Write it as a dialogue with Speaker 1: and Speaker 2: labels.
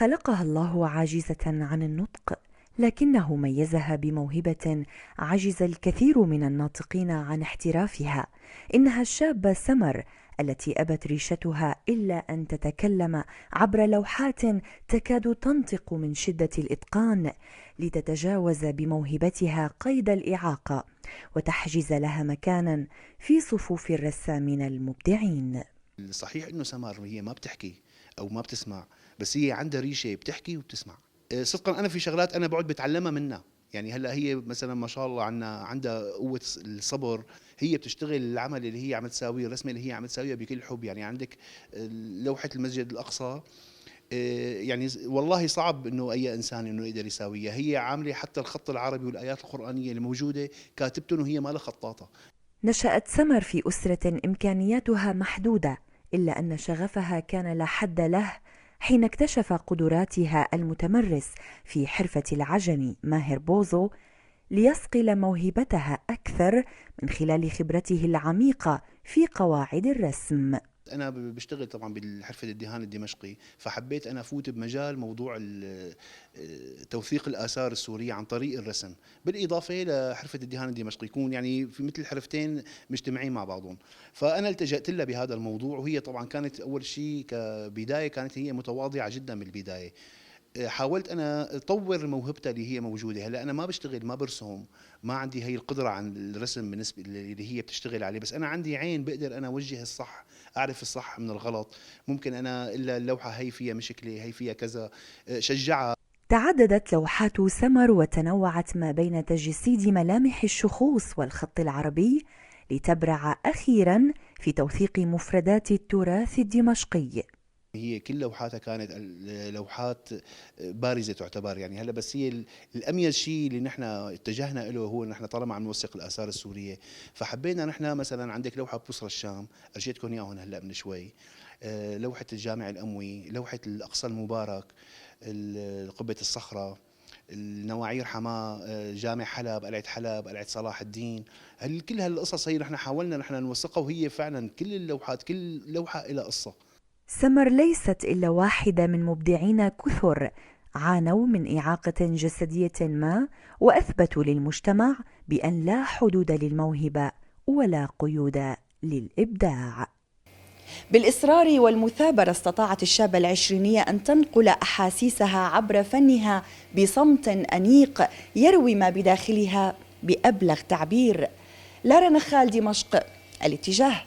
Speaker 1: خلقها الله عاجزة عن النطق، لكنه ميزها بموهبة عجز الكثير من الناطقين عن احترافها. إنها الشابة سمر التي أبت ريشتها إلا أن تتكلم عبر لوحات تكاد تنطق من شدة الإتقان، لتتجاوز بموهبتها قيد الإعاقة وتحجز لها مكانا في صفوف الرسامين المبدعين.
Speaker 2: صحيح انه سمر هي ما بتحكي او ما بتسمع، بس هي عندها ريشه بتحكي وبتسمع. صدقا انا في شغلات انا بقعد بتعلمها منها. يعني هلا هي مثلا ما شاء الله عندها قوه الصبر. هي بتشتغل العمل اللي هي عم تساويه، الرسمه اللي هي عم تساويها بكل حب. يعني عندك لوحه المسجد الاقصى، يعني والله صعب انه اي انسان انه يقدر يساويها. هي عامله حتى الخط العربي والايات القرانيه اللي موجوده كاتبتهم وهي ما لها خطاطه.
Speaker 1: نشأت سمر في أسرة إمكانياتها محدودة، إلا أن شغفها كان لا حد له حين اكتشف قدراتها المتمرس في حرفة العجن ماهر بوزو ليصقل موهبتها أكثر من خلال خبرته العميقة في قواعد الرسم.
Speaker 2: أنا بشتغل طبعا بحرفة الدهان الدمشقي، فحبيت أنا أفوت بمجال موضوع توثيق الآثار السورية عن طريق الرسم، بالإضافة لحرفة الدهان الدمشقي، يكون يعني في مثل حرفتين مجتمعين مع بعضهم. فأنا التجأت لها بهذا الموضوع، وهي طبعا كانت أول شيء كبداية كانت هي متواضعة جدا من البداية. حاولت انا اطور موهبتها اللي هي موجوده. هلا انا ما بشتغل، ما برسم، ما عندي هي القدره عن الرسم بالنسبه اللي هي بتشتغل عليه، بس انا عندي عين بقدر انا اوجه الصح، اعرف الصح من الغلط. ممكن انا الا اللوحه هي فيها مشكله، هي فيها كذا، شجعها.
Speaker 1: تعددت لوحات سمر وتنوعت ما بين تجسيد ملامح الشخوص والخط العربي، لتبرع أخيرا في توثيق مفردات التراث الدمشقي.
Speaker 2: هي كل لوحاتها كانت لوحات بارزه تعتبر. يعني هلا بس هي الاميز شيء اللي نحن اتجهنا له هو نحن طالما عم نوثق الاثار السوريه، فحبينا نحن مثلا عندك لوحه ببصره الشام ارجيتكم اياهم هلا من شوي، لوحه الجامع الاموي، لوحه الاقصى المبارك، قبه الصخره، النواعير حماه، جامع حلب، قلعه حلب، قلعه صلاح الدين. كل هالقصص هي نحن حاولنا نحن نوثقها، وهي فعلا كل اللوحات كل لوحه لها قصه.
Speaker 1: سمر ليست إلا واحدة من مبدعين كثر عانوا من إعاقة جسدية ما، وأثبتوا للمجتمع بأن لا حدود للموهبة ولا قيود للإبداع. بالإصرار والمثابرة استطاعت الشابة العشرينية أن تنقل أحاسيسها عبر فنها بصمت أنيق يروي ما بداخلها بأبلغ تعبير. لارا نخال، دمشق، الاتجاه.